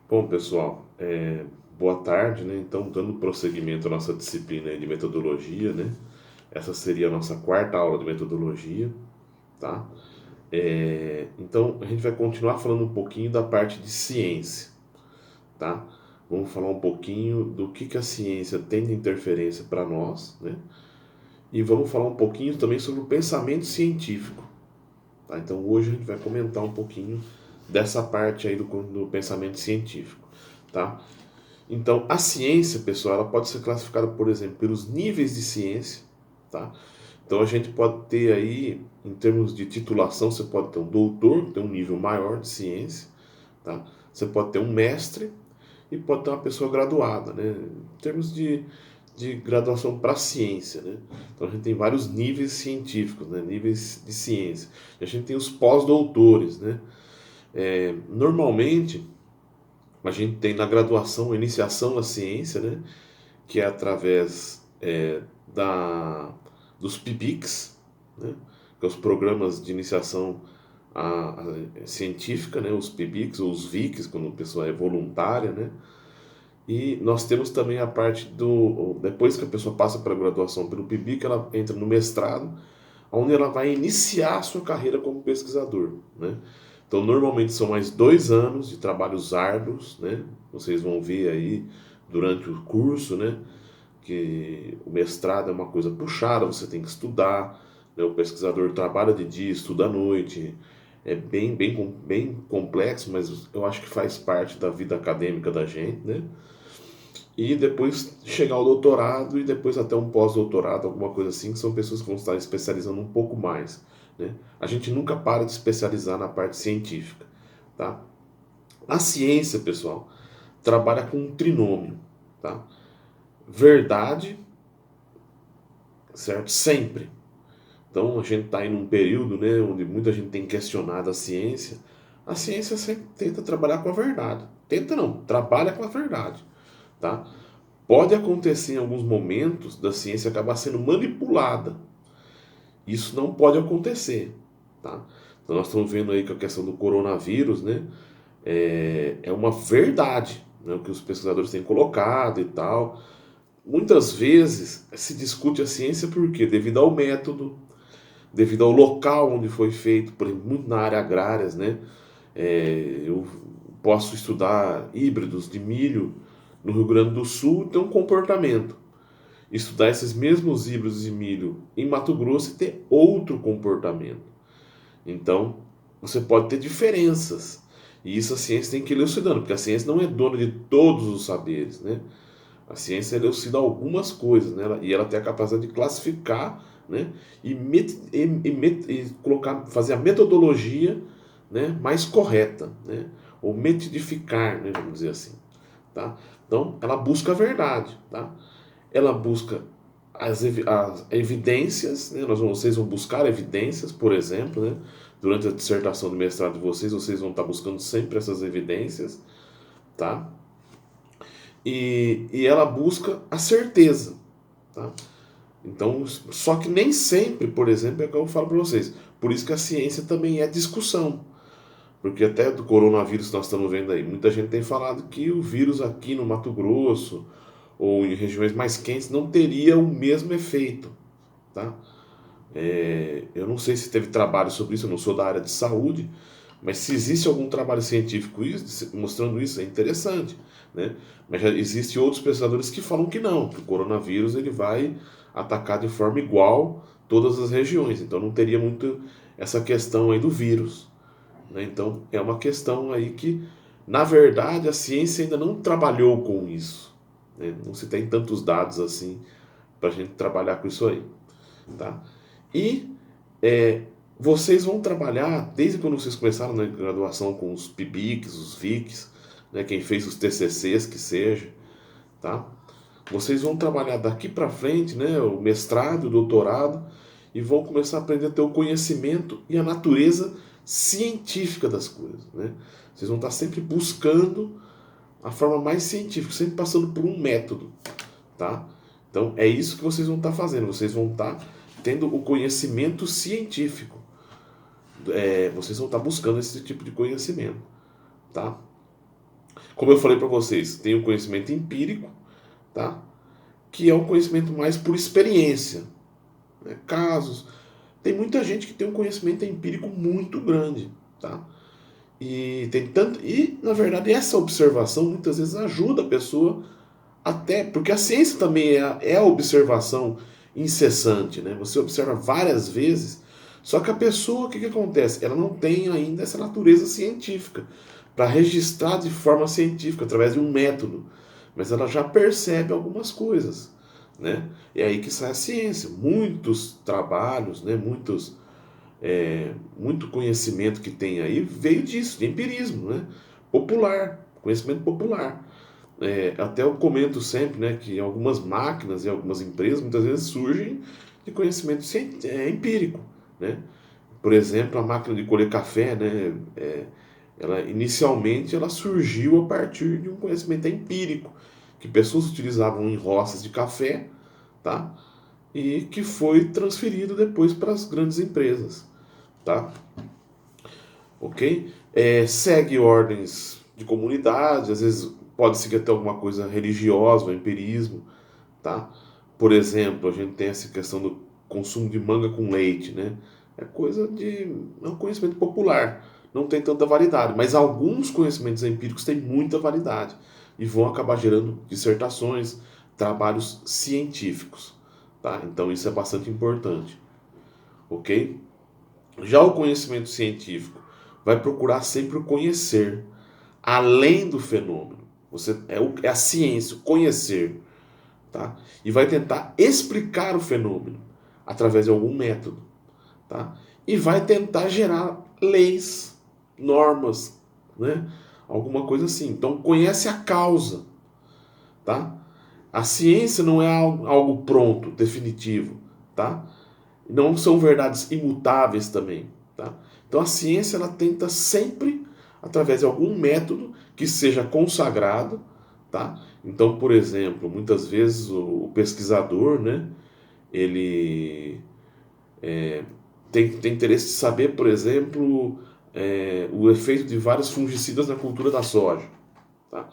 Bom, pessoal, boa tarde, né? Então, dando prosseguimento à nossa disciplina aí de metodologia, né? Essa seria a nossa quarta aula de metodologia, tá? Então, a gente vai continuar falando um pouquinho da parte de ciência, tá? Vamos falar um pouquinho do que a ciência tem de interferência para nós, né? E vamos falar um pouquinho também sobre o pensamento científico, tá? Então, hoje a gente vai comentar um pouquinho dessa parte aí do pensamento científico, tá? Então, a ciência, pessoal, ela pode ser classificada, por exemplo, pelos níveis de ciência, tá? Então, a gente pode ter aí, em termos de titulação, você pode ter um doutor, que tem um nível maior de ciência, tá? Você pode ter um mestre e pode ter uma pessoa graduada, né? Em termos de graduação para ciência, né? Então, a gente tem vários níveis científicos, né? Níveis de ciência. E a gente tem os pós-doutores, né? Normalmente, a gente tem na graduação a iniciação à ciência, né? Que é através da, dos PIBICs, né? Que é os programas de iniciação científica, né? Os PIBICs ou os VICs, quando a pessoa é voluntária, né? E nós temos também a parte do... Depois que a pessoa passa para a graduação pelo PIBIC, ela entra no mestrado, onde ela vai iniciar a sua carreira como pesquisador, né? Então, normalmente são mais 2 anos de trabalhos árduos, né? Vocês vão ver aí durante o curso, né? Que o mestrado é uma coisa puxada, você tem que estudar, né? O pesquisador trabalha de dia, estuda à noite, é bem complexo, mas eu acho que faz parte da vida acadêmica da gente, né? E depois chegar ao doutorado e depois até um pós-doutorado, alguma coisa assim, que são pessoas que vão estar especializando um pouco mais, né? A gente nunca para de especializar na parte científica, tá? A ciência, pessoal, trabalha com um trinômio, tá? Verdade, certo? Sempre. Então a gente está em um período, né, onde muita gente tem questionado a ciência. A ciência sempre tenta trabalhar com a verdade. Tenta não, trabalha com a verdade, tá? Pode acontecer em alguns momentos da ciência acabar sendo manipulada. Isso não pode acontecer, tá? Então nós estamos vendo aí com a questão do coronavírus, né? É uma verdade, né, o que os pesquisadores têm colocado e tal. Muitas vezes se discute a ciência por quê? Devido ao método, devido ao local onde foi feito, por exemplo, muito na área agrárias, né? Eu posso estudar híbridos de milho no Rio Grande do Sul e ter um comportamento. Estudar esses mesmos híbridos de milho em Mato Grosso e ter outro comportamento. Então, você pode ter diferenças. E isso a ciência tem que ir elucidando, porque a ciência não é dona de todos os saberes, né? A ciência elucida algumas coisas, né? E ela tem a capacidade de classificar, né? E colocar, fazer a metodologia, né? Mais correta, né? Ou metidificar, né? Vamos dizer assim, tá? Então, ela busca a verdade, tá? Ela busca as evidências, né? Vocês vão buscar evidências, por exemplo, né? Durante a dissertação do mestrado de vocês, vocês vão estar buscando sempre essas evidências, tá? E ela busca a certeza, tá? Então, só que nem sempre, por exemplo, é o que eu falo para vocês. Por isso que a ciência também é discussão. Porque até do coronavírus que nós estamos vendo aí, muita gente tem falado que o vírus aqui no Mato Grosso ou em regiões mais quentes não teria o mesmo efeito, tá? Eu não sei se teve trabalho sobre isso, eu não sou da área de saúde, mas se existe algum trabalho científico mostrando isso, é interessante, né? Mas já existem outros pesquisadores que falam que não, que o coronavírus ele vai atacar de forma igual todas as regiões, então não teria muito essa questão aí do vírus, né? Então é uma questão aí que, na verdade, a ciência ainda não trabalhou com isso, né? Não se tem tantos dados assim para a gente trabalhar com isso aí, tá? E é, vocês vão trabalhar, desde quando vocês começaram na graduação com os PIBICs, os VICs, né, quem fez os TCCs que seja, tá? Vocês vão trabalhar daqui para frente, né, o mestrado, o doutorado, e vão começar a aprender a ter o conhecimento e a natureza científica das coisas, né? Vocês vão estar sempre buscando a forma mais científica, sempre passando por um método, tá? Então é isso que vocês vão estar fazendo, vocês vão estar tendo o conhecimento científico, vocês vão estar buscando esse tipo de conhecimento, tá? Como eu falei para vocês, tem o conhecimento empírico, tá? Que é um conhecimento mais por experiência, né? Casos. Tem muita gente que tem um conhecimento empírico muito grande, tá? E na verdade essa observação muitas vezes ajuda a pessoa até porque a ciência também é a observação incessante, né? Você observa várias vezes, só que a pessoa, o que acontece? Ela não tem ainda essa natureza científica para registrar de forma científica através de um método, mas ela já percebe algumas coisas, né? É aí que sai a ciência. Muitos trabalhos, né? Muito conhecimento que tem aí veio disso, de empirismo, né? Popular, conhecimento popular. Até eu comento sempre, né, que algumas máquinas e algumas empresas muitas vezes surgem de conhecimento empírico, né? Por exemplo, a máquina de colher café, né, ela inicialmente ela surgiu a partir de um conhecimento empírico que pessoas utilizavam em roças de café, tá? E que foi transferido depois para as grandes empresas, tá? Ok? Segue ordens de comunidade, às vezes pode seguir até alguma coisa religiosa, o empirismo, tá? Por exemplo, a gente tem essa questão do consumo de manga com leite, né? É um conhecimento popular, não tem tanta validade, mas alguns conhecimentos empíricos têm muita validade e vão acabar gerando dissertações, trabalhos científicos, tá? Então isso é bastante importante, ok? Já o conhecimento científico vai procurar sempre o conhecer, além do fenômeno. É a ciência, o conhecer, tá? E vai tentar explicar o fenômeno através de algum método, tá? E vai tentar gerar leis, normas, né? Alguma coisa assim. Então conhece a causa, tá? A ciência não é algo pronto, definitivo, tá? Não são verdades imutáveis também, tá? Então a ciência ela tenta sempre através de algum método que seja consagrado, tá? Então, por exemplo, muitas vezes o pesquisador, né, ele tem interesse de saber, por exemplo, o efeito de vários fungicidas na cultura da soja, tá?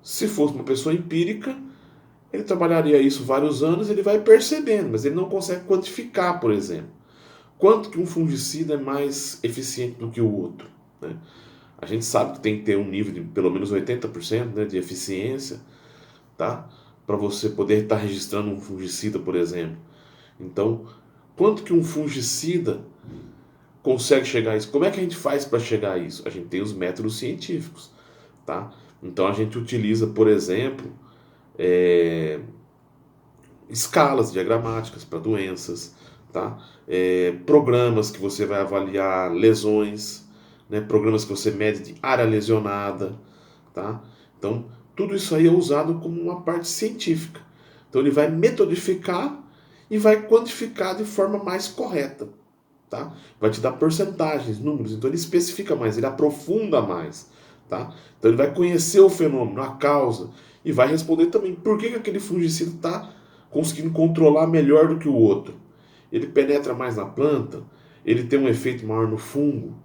Se fosse uma pessoa empírica, ele trabalharia isso vários anos, ele vai percebendo, mas ele não consegue quantificar, por exemplo. Quanto que um fungicida é mais eficiente do que o outro, né? A gente sabe que tem que ter um nível de pelo menos 80%, né, de eficiência, tá? Para você poder estar registrando um fungicida, por exemplo. Então, quanto que um fungicida consegue chegar a isso? Como é que a gente faz para chegar a isso? A gente tem os métodos científicos, tá? Então a gente utiliza, por exemplo, escalas diagramáticas para doenças, tá? Programas que você vai avaliar lesões, né? Programas que você mede de área lesionada, tá? Então, tudo isso aí é usado como uma parte científica. Então, ele vai metodificar e vai quantificar de forma mais correta, tá? Vai te dar porcentagens, números, então ele especifica mais, ele aprofunda mais, tá? Então ele vai conhecer o fenômeno, a causa e vai responder também por que aquele fungicida está conseguindo controlar melhor do que o outro. Ele penetra mais na planta, ele tem um efeito maior no fungo,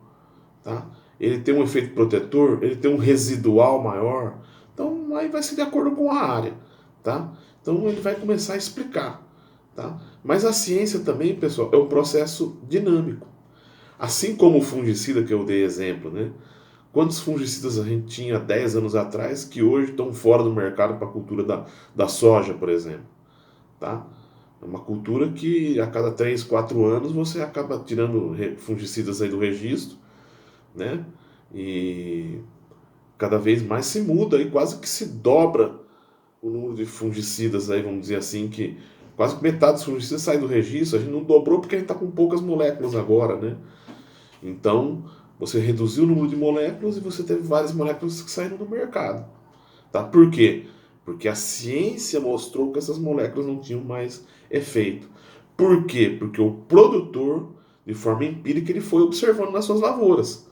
tá? Ele tem um efeito protetor, ele tem um residual maior. Então aí vai ser de acordo com a área, tá? Então ele vai começar a explicar, tá? Mas a ciência também, pessoal, é um processo dinâmico. Assim como o fungicida que eu dei exemplo, né? Quantos fungicidas a gente tinha 10 anos atrás que hoje estão fora do mercado para a cultura da soja, por exemplo, tá? É uma cultura que a cada 3, 4 anos você acaba tirando fungicidas aí do registro, né? E cada vez mais se muda e quase que se dobra o número de fungicidas aí, vamos dizer assim, que quase que metade dos fungicidas sai do registro. A gente não dobrou porque a gente está com poucas moléculas agora, né? Então, você reduziu o número de moléculas e você teve várias moléculas que saíram do mercado. Tá? Por quê? Porque a ciência mostrou que essas moléculas não tinham mais efeito. Por quê? Porque o produtor, de forma empírica, ele foi observando nas suas lavouras.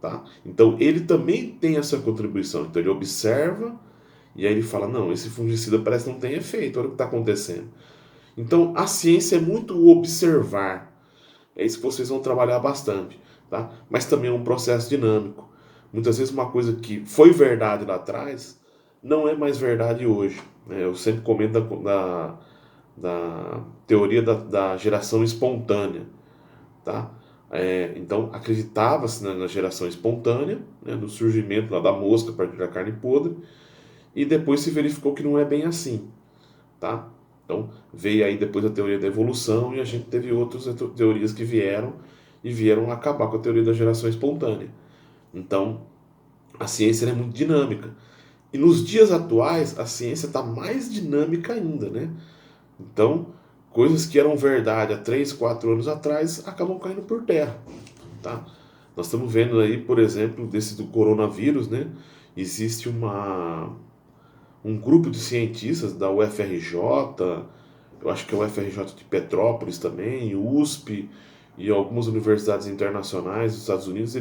Tá? Então ele também tem essa contribuição. Então ele observa e aí ele fala: não, esse fungicida parece que não tem efeito, olha o que está acontecendo. Então a ciência é muito observar. É isso que vocês vão trabalhar bastante. Tá? Mas também é um processo dinâmico. Muitas vezes uma coisa que foi verdade lá atrás não é mais verdade hoje, né? Eu sempre comento da teoria da geração espontânea, tá? Então acreditava-se na geração espontânea, né, no surgimento lá da mosca a partir da carne podre, e depois se verificou que não é bem assim, tá? Então veio aí depois a teoria da evolução e a gente teve outras teorias que vieram acabar com a teoria da geração espontânea. Então a ciência é muito dinâmica. E nos dias atuais a ciência está mais dinâmica ainda, né? Então coisas que eram verdade há 3, 4 anos atrás acabam caindo por terra, tá? Nós estamos vendo aí, por exemplo, desse do coronavírus, né? Existe um grupo de cientistas da UFRJ, eu acho que é o UFRJ de Petrópolis também, USP e algumas universidades internacionais dos Estados Unidos,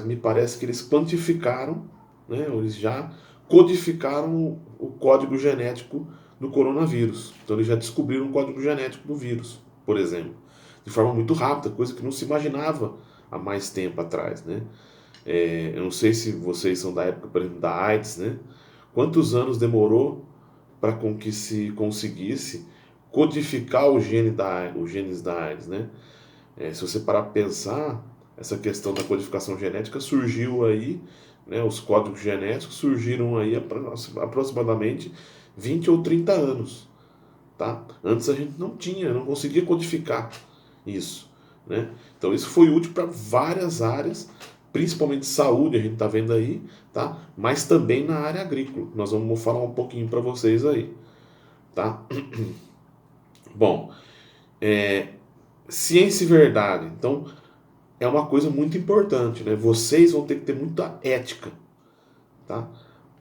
me parece que eles quantificaram, né? Eles já codificaram o código genético do coronavírus. Então eles já descobriram o código genético do vírus, por exemplo, de forma muito rápida, coisa que não se imaginava há mais tempo atrás, né? Eu não sei se vocês são da época, por exemplo, da AIDS, né? Quantos anos demorou para que se conseguisse codificar os genes da AIDS, né? Se você parar para pensar, essa questão da codificação genética surgiu aí, né? Os códigos genéticos surgiram aí aproximadamente 20 ou 30 anos, tá? Antes a gente não tinha, não conseguia codificar isso, né? Então isso foi útil para várias áreas, principalmente saúde, a gente está vendo aí, tá? Mas também na área agrícola. Nós vamos falar um pouquinho para vocês aí, tá? Bom, ciência e verdade. Então é uma coisa muito importante, né? Vocês vão ter que ter muita ética, tá?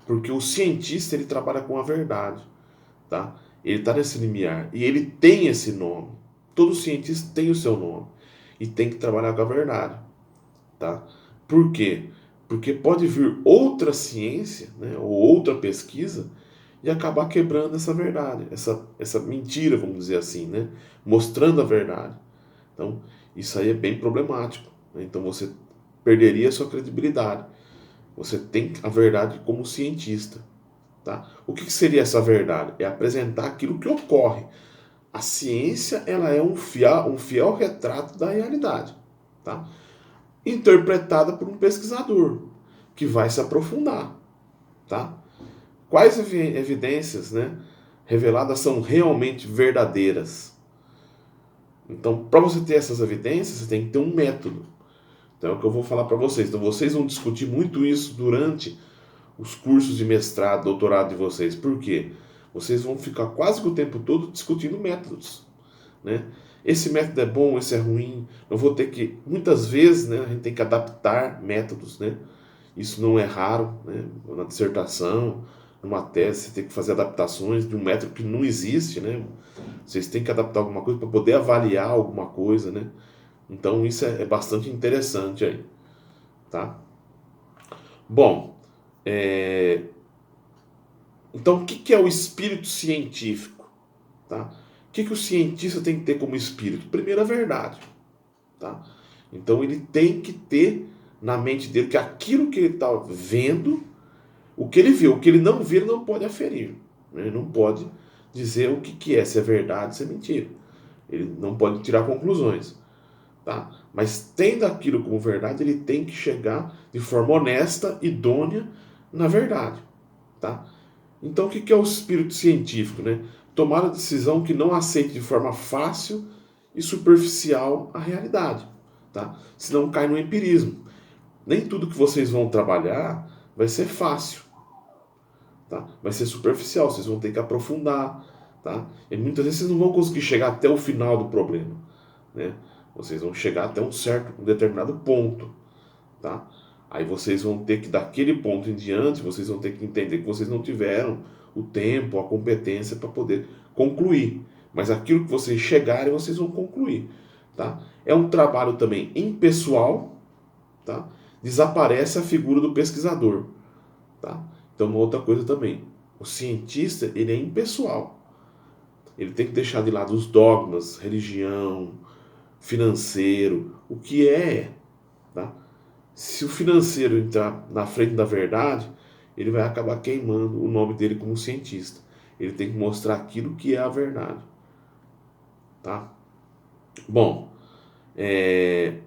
Porque o cientista ele trabalha com a verdade, tá? Ele está nesse limiar e ele tem esse nome. Todo cientista tem o seu nome e tem que trabalhar com a verdade, tá? Por quê? Porque pode vir outra ciência, né, ou outra pesquisa e acabar quebrando essa verdade, essa mentira, vamos dizer assim, né? Mostrando a verdade. Então, isso aí é bem problemático, né? Então você perderia a sua credibilidade. Você tem a verdade como cientista, tá? O que seria essa verdade? É apresentar aquilo que ocorre. A ciência ela é um fiel retrato da realidade, tá? Interpretada por um pesquisador que vai se aprofundar, tá? Quais evidências, né, reveladas são realmente verdadeiras? Então, para você ter essas evidências, você tem que ter um método. Então, é o que eu vou falar para vocês. Então, vocês vão discutir muito isso durante os cursos de mestrado, doutorado de vocês. Por quê? Vocês vão ficar quase que o tempo todo discutindo métodos, né? Esse método é bom, esse é ruim. Eu vou ter que, muitas vezes, né, a gente tem que adaptar métodos, né? Isso não é raro, né? Na dissertação, numa tese, você tem que fazer adaptações de um método que não existe, né? Vocês têm que adaptar alguma coisa para poder avaliar alguma coisa, né? Então isso é bastante interessante aí, tá? Bom, então o que é o espírito científico, tá? O que o cientista tem que ter como espírito? Primeiro, a verdade, tá? Então ele tem que ter na mente dele que aquilo que ele está vendo, o que ele viu, o que ele não viu, ele não pode aferir. Né? Ele não pode dizer o que é, se é verdade, se é mentira. Ele não pode tirar conclusões, tá? Mas tendo aquilo como verdade, ele tem que chegar de forma honesta, idônea, na verdade, tá? Então o que é o espírito científico, né? Tomar a decisão que não aceite de forma fácil e superficial a realidade, tá? Senão cai no empirismo. Nem tudo que vocês vão trabalhar vai ser fácil, tá? Vai ser superficial, vocês vão ter que aprofundar, tá? E muitas vezes vocês não vão conseguir chegar até o final do problema, né? Vocês vão chegar até um determinado ponto, tá? Aí vocês vão ter que, daquele ponto em diante, vocês vão ter que entender que vocês não tiveram o tempo, a competência para poder concluir. Mas aquilo que vocês chegarem, vocês vão concluir, tá? É um trabalho também impessoal, tá? Desaparece a figura do pesquisador, tá? Então, uma outra coisa também, o cientista, ele é impessoal. Ele tem que deixar de lado os dogmas, religião, financeiro, o que é, tá? Se o financeiro entrar na frente da verdade, ele vai acabar queimando o nome dele como cientista. Ele tem que mostrar aquilo que é a verdade, tá? Bom, é,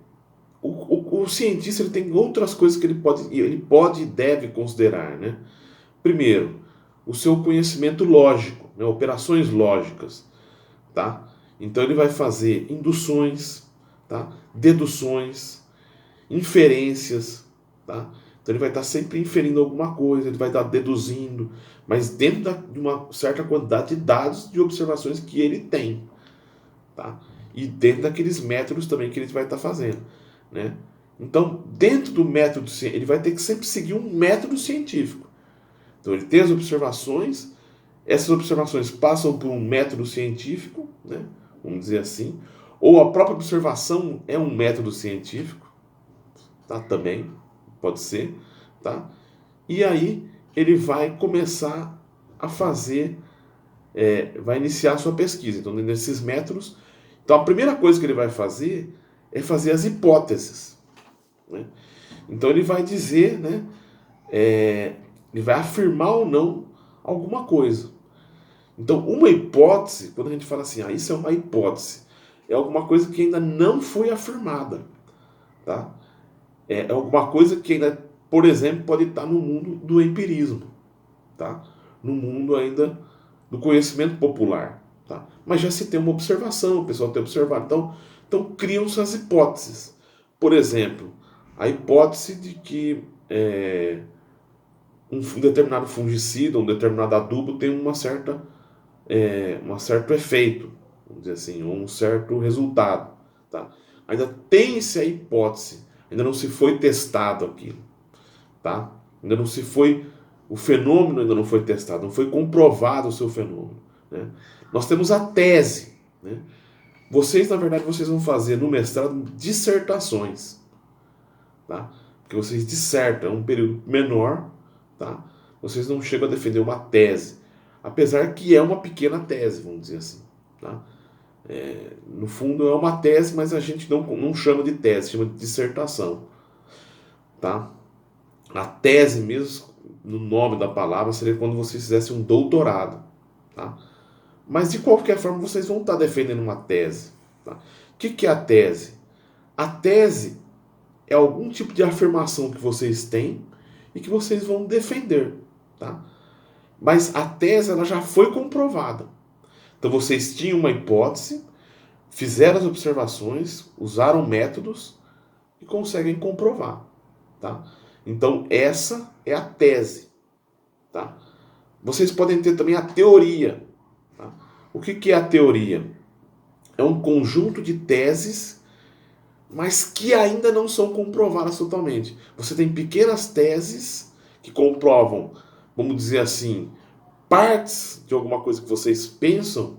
o cientista ele tem outras coisas que ele pode e deve considerar, né? Primeiro, o seu conhecimento lógico, né? Operações lógicas, tá? Então ele vai fazer induções, tá? Deduções, inferências, tá? Então ele vai estar sempre inferindo alguma coisa, ele vai estar deduzindo, mas dentro de uma certa quantidade de dados de observações que ele tem, tá? E dentro daqueles métodos também que ele vai estar fazendo, né? Então, dentro do método, ele vai ter que sempre seguir um método científico. Então, ele tem as observações, essas observações passam por um método científico, né? Vamos dizer assim, ou a própria observação é um método científico, tá? Também pode ser, tá? E aí ele vai começar a fazer, vai iniciar a sua pesquisa. Então, nesses métodos, então a primeira coisa que ele vai fazer é fazer as hipóteses, né? Então ele vai dizer, né? Ele vai afirmar ou não alguma coisa. Então, uma hipótese, quando a gente fala assim, isso é uma hipótese, é alguma coisa que ainda não foi afirmada, tá? É alguma coisa que ainda, por exemplo, pode estar no mundo do empirismo, tá? No mundo ainda do conhecimento popular, tá? Mas já se tem uma observação, o pessoal tem observado, então criam-se as hipóteses. Por exemplo, a hipótese de que um determinado fungicida, um determinado adubo tem um certo efeito, vamos dizer assim, um certo resultado, tá? Ainda tem-se a hipótese, ainda não se foi testado aquilo, tá? Ainda não se foi, o fenômeno ainda não foi testado, não foi comprovado o seu fenômeno, né? Nós temos a tese, né? Vocês, na verdade, vocês vão fazer no mestrado dissertações, tá? Porque vocês dissertam, é um período menor, tá? Vocês não chegam a defender uma tese, apesar que é uma pequena tese, vamos dizer assim, tá? No fundo é uma tese, mas a gente não chama de tese, chama de dissertação, tá? A tese mesmo, no nome da palavra, seria quando vocês fizessem um doutorado, tá? Mas de qualquer forma vocês vão estar defendendo uma tese, tá? O que é a tese? A tese é algum tipo de afirmação que vocês têm e que vocês vão defender, tá? Mas a tese ela já foi comprovada. Então vocês tinham uma hipótese, fizeram as observações, usaram métodos e conseguem comprovar, tá? Então essa é a tese, tá? Vocês podem ter também a teoria, tá? O que é a teoria? É um conjunto de teses, mas que ainda não são comprovadas totalmente. Você tem pequenas teses que comprovam, vamos dizer assim, partes de alguma coisa que vocês pensam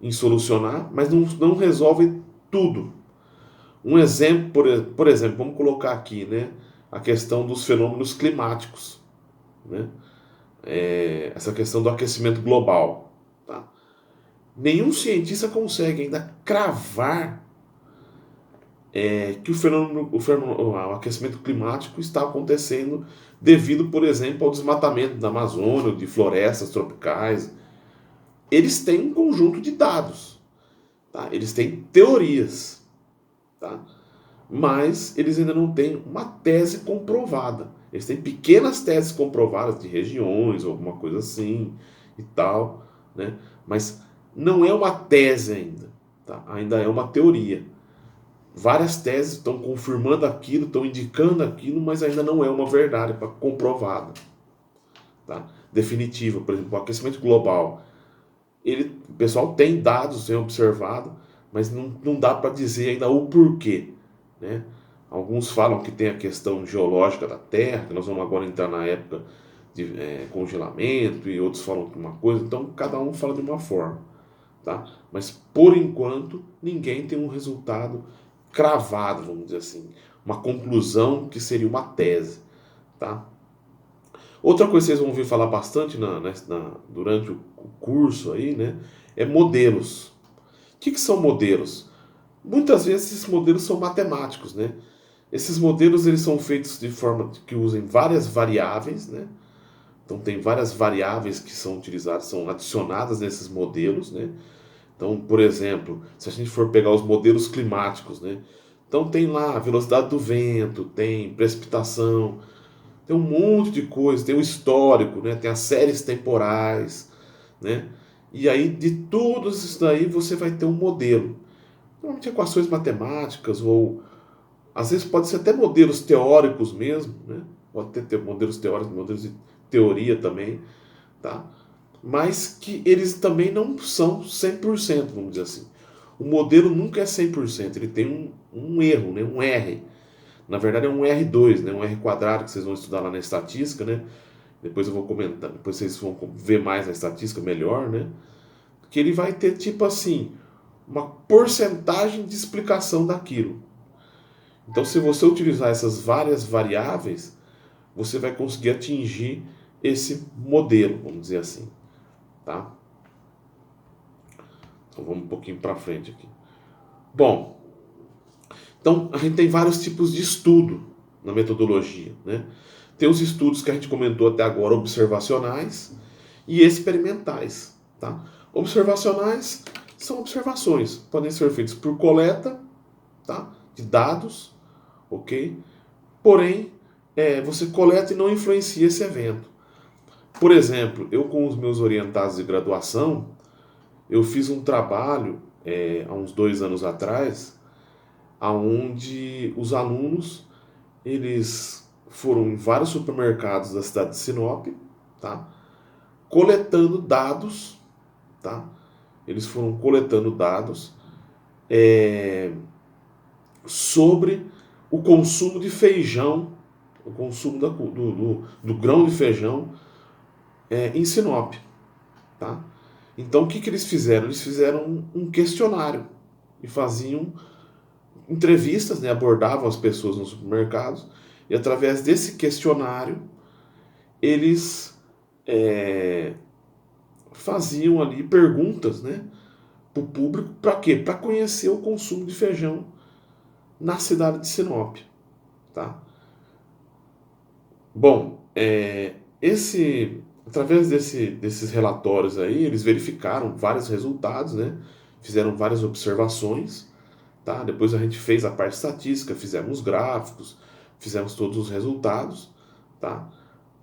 em solucionar, mas não resolvem tudo. Um exemplo, por exemplo, vamos colocar aqui, né, a questão dos fenômenos climáticos, né? Essa questão do aquecimento global, tá? Nenhum cientista consegue ainda cravar que o aquecimento climático está acontecendo devido, por exemplo, ao desmatamento da Amazônia, de florestas tropicais. Eles têm um conjunto de dados, tá? Eles têm teorias, tá? Mas eles ainda não têm uma tese comprovada. Eles têm pequenas teses comprovadas de regiões ou alguma coisa assim e tal, né? Mas não é uma tese ainda, tá? Ainda é uma teoria. Várias teses estão confirmando aquilo, estão indicando aquilo, mas ainda não é uma verdade comprovada, tá? Definitiva. Por exemplo, o aquecimento global. O pessoal tem dados, tem observado, mas não dá para dizer ainda o porquê, né? Alguns falam que tem a questão geológica da Terra, que nós vamos agora entrar na época de congelamento, e outros falam que uma coisa, então cada um fala de uma forma, tá? Mas por enquanto ninguém tem um resultado cravado, vamos dizer assim, uma conclusão que seria uma tese, tá? Outra coisa que vocês vão ouvir falar bastante durante o curso aí, né, é modelos. O que são modelos? Muitas vezes esses modelos são matemáticos, né? Esses modelos eles são feitos de forma que usem várias variáveis, né? Então tem várias variáveis que são utilizadas, são adicionadas nesses modelos, né? Então, por exemplo, se a gente for pegar os modelos climáticos, né? Então tem lá a velocidade do vento, tem precipitação, tem um monte de coisa, tem o histórico, né? Tem as séries temporais, né? E aí de tudo isso daí você vai ter um modelo. Normalmente equações matemáticas ou às vezes pode ser até modelos teóricos mesmo, né? Pode ter modelos teóricos, modelos de teoria também, tá? Mas que eles também não são 100%, vamos dizer assim. O modelo nunca é 100%, ele tem um erro, né? Um R. Na verdade é um R2, né? Um R quadrado que vocês vão estudar lá na estatística, né? Depois eu vou comentar, depois vocês vão ver mais na estatística melhor, né? Que ele vai ter tipo assim, uma porcentagem de explicação daquilo. Então, se você utilizar essas várias variáveis, você vai conseguir atingir esse modelo, vamos dizer assim, tá? Então, vamos um pouquinho para frente aqui. Bom, então a gente tem vários tipos de estudo na metodologia, né? Tem os estudos que a gente comentou até agora, observacionais e experimentais, tá? Observacionais são observações, podem ser feitas por coleta, tá? De dados, ok? Porém, você coleta e não influencia esse evento. Por exemplo, eu com os meus orientados de graduação, eu fiz um trabalho há uns 2 anos atrás, aonde os alunos eles foram em vários supermercados da cidade de Sinop, tá? Coletando dados, tá? Eles foram coletando dados sobre o consumo de feijão, o consumo do grão de feijão em Sinop, tá? Então o que eles fizeram? Eles fizeram um questionário e faziam entrevistas, né? Abordavam as pessoas nos supermercados e através desse questionário eles faziam ali perguntas, né? Para o público, para quê? Para conhecer o consumo de feijão na cidade de Sinop, tá? Bom, através desses relatórios aí, eles verificaram vários resultados, né? Fizeram várias observações, tá? Depois a gente fez a parte estatística, fizemos gráficos, fizemos todos os resultados, tá?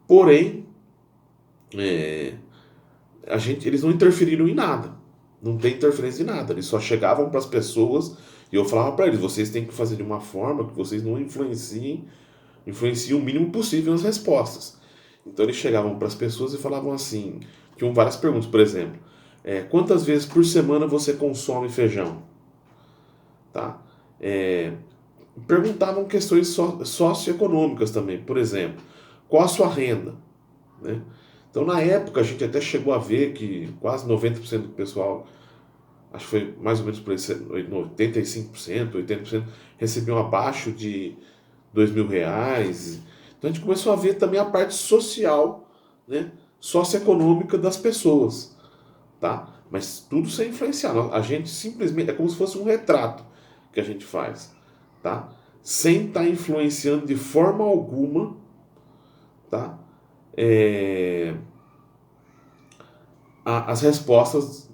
Porém, eles não interferiram em nada, não tem interferência em nada. Eles só chegavam para as pessoas e eu falava para eles: vocês têm que fazer de uma forma que vocês não influenciem o mínimo possível nas respostas. Então eles chegavam para as pessoas e falavam assim, tinham várias perguntas, por exemplo, quantas vezes por semana você consome feijão? Tá? Perguntavam questões socioeconômicas também, por exemplo, qual a sua renda? Né? Então na época a gente até chegou a ver que quase 90% do pessoal, acho que foi mais ou menos por esse 85%, 80% recebiam abaixo de R$ 2.000. Então a gente começou a ver também a parte social, né, socioeconômica das pessoas, tá? Mas tudo sem influenciar. A gente simplesmente é como se fosse um retrato que a gente faz, tá? Sem estar influenciando de forma alguma, tá? As respostas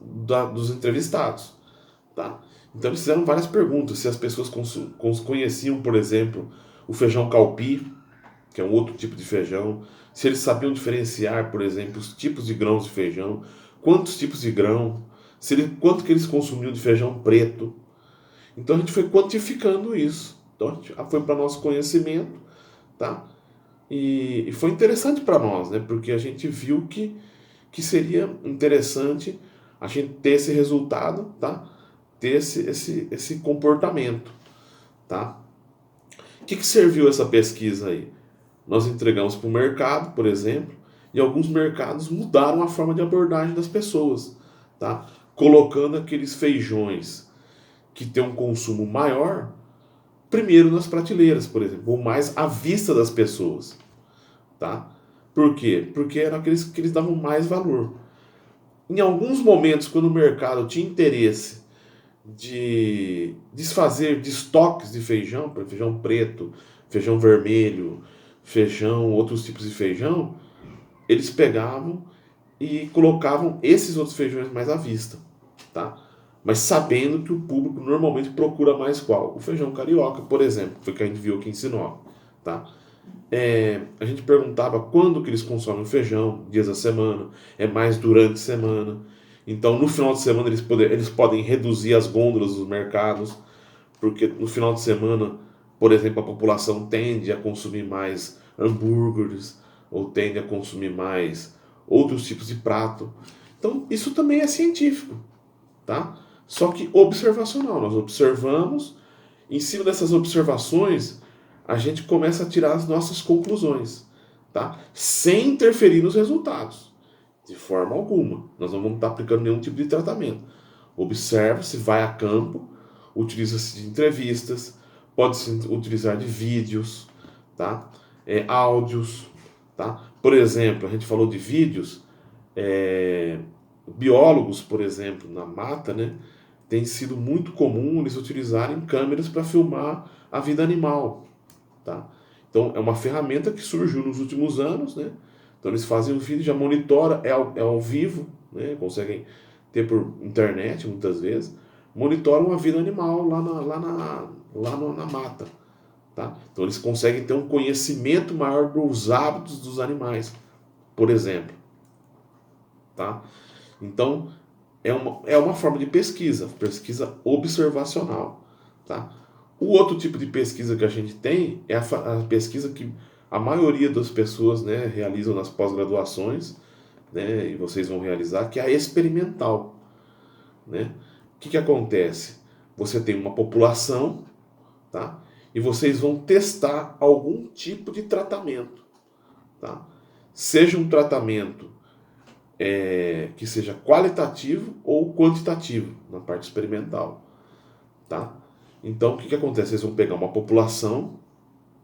dos entrevistados, tá? Então eles fizeram várias perguntas, se as pessoas conheciam, por exemplo, o feijão calpi, que é um outro tipo de feijão, se eles sabiam diferenciar, por exemplo, os tipos de grãos de feijão, quantos tipos de grão, quanto que eles consumiam de feijão preto. Então a gente foi quantificando isso. Então a gente foi para nosso conhecimento, tá? E foi interessante para nós, né? Porque a gente viu que seria interessante a gente ter esse resultado, tá? Ter esse comportamento, tá? O que serviu essa pesquisa aí? Nós entregamos para o mercado, por exemplo, e alguns mercados mudaram a forma de abordagem das pessoas, tá? Colocando aqueles feijões que têm um consumo maior primeiro nas prateleiras, por exemplo, ou mais à vista das pessoas, tá? Por quê? Porque eram aqueles que eles davam mais valor. Em alguns momentos, quando o mercado tinha interesse de desfazer de estoques de feijão, por feijão preto, feijão vermelho, feijão, outros tipos de feijão, eles pegavam e colocavam esses outros feijões mais à vista, tá? Mas sabendo que o público normalmente procura mais qual? O feijão carioca, por exemplo, foi o que a gente viu aqui em Sinop, tá? A gente perguntava quando que eles consomem o feijão, dias da semana, é mais durante a semana. Então, no final de semana, eles podem reduzir as gôndolas dos mercados, porque no final de semana, por exemplo, a população tende a consumir mais hambúrgueres, ou tende a consumir mais outros tipos de prato. Então, isso também é científico, tá? Só que observacional. Nós observamos, em cima dessas observações, a gente começa a tirar as nossas conclusões, tá? Sem interferir nos resultados, de forma alguma. Nós não vamos estar aplicando nenhum tipo de tratamento. Observa-se, vai a campo, utiliza-se de entrevistas, pode-se utilizar de vídeos, tá? Áudios, tá? Por exemplo, a gente falou de vídeos, biólogos, por exemplo, na mata, né? Tem sido muito comum eles utilizarem câmeras para filmar a vida animal, tá? Então é uma ferramenta que surgiu nos últimos anos, né? Então eles fazem o vídeo, já monitora, ao vivo, né? Conseguem ter por internet muitas vezes, monitoram a vida animal na mata, tá? Então eles conseguem ter um conhecimento maior dos hábitos dos animais, por exemplo, tá? Então é uma forma de pesquisa, pesquisa observacional, tá? O outro tipo de pesquisa que a gente tem é a pesquisa que a maioria das pessoas, né, realizam nas pós-graduações, né, e vocês vão realizar, que é a experimental, né? O que acontece? Você tem uma população, tá? E vocês vão testar algum tipo de tratamento, tá? Seja um tratamento que seja qualitativo ou quantitativo na parte experimental, tá? Então, o que acontece? Vocês vão pegar uma população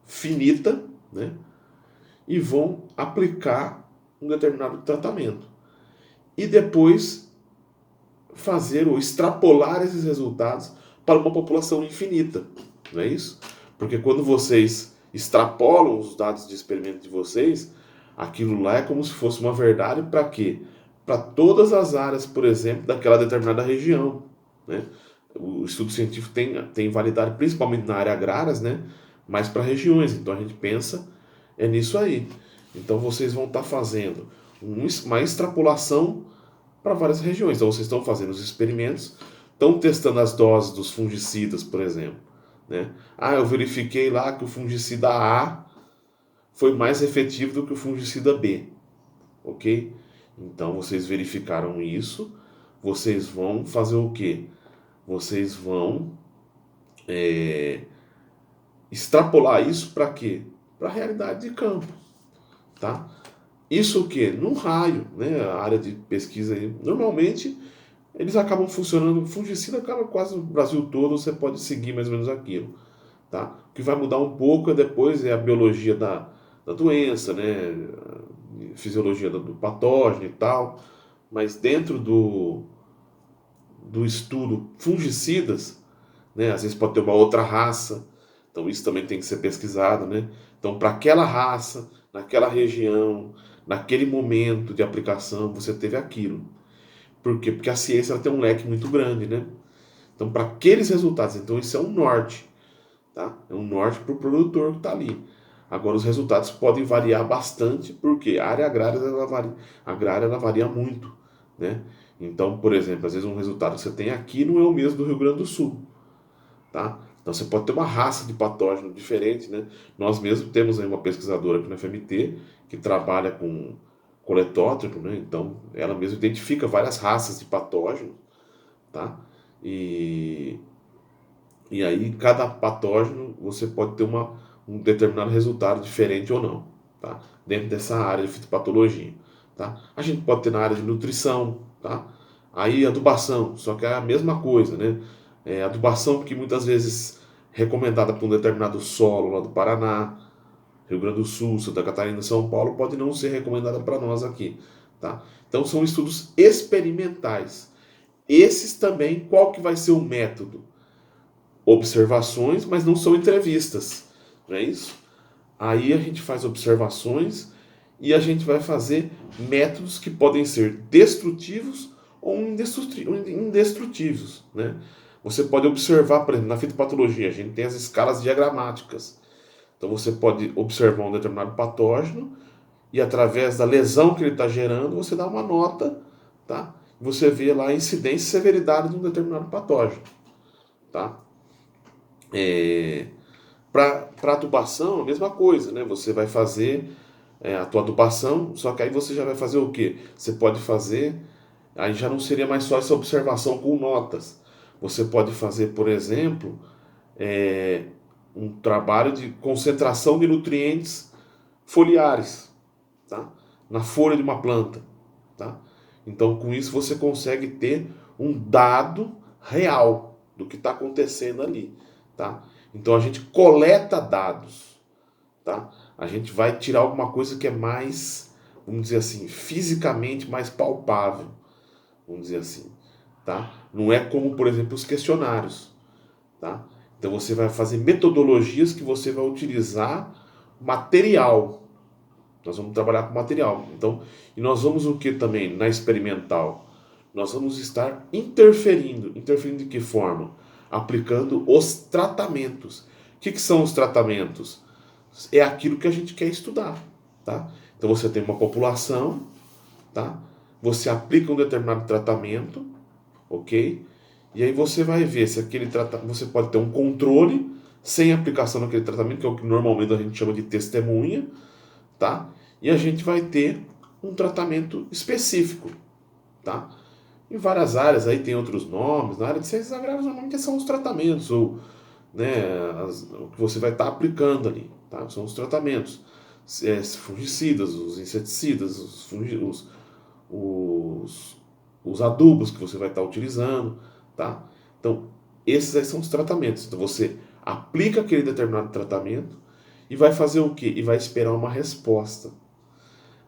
finita, né? E vão aplicar um determinado tratamento. E depois fazer ou extrapolar esses resultados para uma população infinita, não é isso? Porque quando vocês extrapolam os dados de experimento de vocês, aquilo lá é como se fosse uma verdade para quê? Para todas as áreas, por exemplo, daquela determinada região, né? O estudo científico tem validade principalmente na área agrárias, né? Mas para regiões, então a gente pensa nisso aí. Então vocês vão estar fazendo uma extrapolação para várias regiões. Então vocês estão fazendo os experimentos, estão testando as doses dos fungicidas, por exemplo, né? Ah, eu verifiquei lá que o fungicida A foi mais efetivo do que o fungicida B, ok? Então vocês verificaram isso, vocês vão fazer o quê? Vocês vão extrapolar isso para quê? Para a realidade de campo, tá? Isso o quê? Num raio, né? A área de pesquisa aí, normalmente eles acabam funcionando, o fungicida acaba quase no Brasil todo, você pode seguir mais ou menos aquilo, tá? O que vai mudar um pouco depois é a biologia da doença, né? A fisiologia do patógeno e tal, mas dentro do estudo fungicidas, né? Às vezes pode ter uma outra raça, então isso também tem que ser pesquisado, né? Então, para aquela raça, naquela região, naquele momento de aplicação, você teve aquilo. Por quê? Porque a ciência ela tem um leque muito grande, né? Então, para aqueles resultados, então isso é um norte, tá? É um norte para o produtor que está ali. Agora, os resultados podem variar bastante, porque a área agrária ela varia muito, né? Então, por exemplo, às vezes um resultado que você tem aqui não é o mesmo do Rio Grande do Sul, tá? Então você pode ter uma raça de patógeno diferente, né? Nós mesmos temos aí uma pesquisadora aqui na FMT que trabalha com coletótrico, né? Então ela mesma identifica várias raças de patógeno, tá? E, e aí cada patógeno você pode ter um determinado resultado diferente ou não, tá? Dentro dessa área de fitopatologia, tá? A gente pode ter na área de nutrição, tá? Aí adubação, só que é a mesma coisa, né? Adubação que muitas vezes recomendada para um determinado solo lá do Paraná, Rio Grande do Sul, Santa Catarina, São Paulo, pode não ser recomendada para nós aqui, tá? Então são estudos experimentais. Esses também, qual que vai ser o método? Observações, mas não são entrevistas, não é isso? Aí a gente faz observações e a gente vai fazer métodos que podem ser destrutivos ou indestrutivos, né? Você pode observar, por exemplo, na fitopatologia, a gente tem as escalas diagramáticas. Então você pode observar um determinado patógeno e através da lesão que ele está gerando, você dá uma nota, tá? Você vê lá a incidência e severidade de um determinado patógeno, tá? Para tubação, a mesma coisa, né? Você vai fazer a tua tubação, só que aí você já vai fazer o quê? Você pode fazer, aí já não seria mais só essa observação com notas. Você pode fazer, por exemplo, um trabalho de concentração de nutrientes foliares, tá? Na folha de uma planta, tá? Então, com isso você consegue ter um dado real do que está acontecendo ali, tá? Então a gente coleta dados, tá? A gente vai tirar alguma coisa que é mais, vamos dizer assim, fisicamente mais palpável, vamos dizer assim, tá? Não é como, por exemplo, os questionários, tá? Então você vai fazer metodologias que você vai utilizar material. Nós vamos trabalhar com material. Então, e nós vamos o que também na experimental? Nós vamos estar interferindo. Interferindo de que forma? Aplicando os tratamentos. Que são os tratamentos? É aquilo que a gente quer estudar, tá? Então você tem uma população, tá? Você aplica um determinado tratamento, ok? E aí você vai ver se aquele tratamento, você pode ter um controle sem aplicação daquele tratamento, que é o que normalmente a gente chama de testemunha, tá? E a gente vai ter um tratamento específico, tá? Em várias áreas aí tem outros nomes, na área de ciências agrárias normalmente são os tratamentos, ou né, o que você vai estar aplicando ali, tá? São os tratamentos, fungicidas, os inseticidas, os, os adubos que você vai estar utilizando, tá? Então, esses aí são os tratamentos. Então, você aplica aquele determinado tratamento e vai fazer o quê? E vai esperar uma resposta.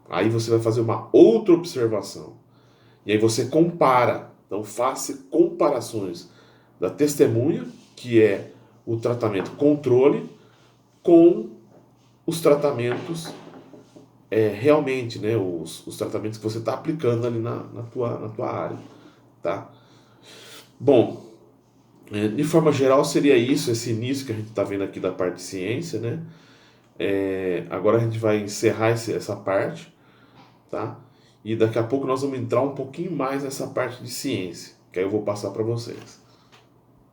Aí você vai fazer uma outra observação. E aí você compara. Então, faça comparações da testemunha, que é o tratamento controle, com os tratamentos realmente, né? Os tratamentos que você está aplicando ali na tua área, tá? Bom, de forma geral seria isso, esse início que a gente está vendo aqui da parte de ciência, né? Agora a gente vai encerrar essa parte, tá? E daqui a pouco nós vamos entrar um pouquinho mais nessa parte de ciência, que aí eu vou passar para vocês.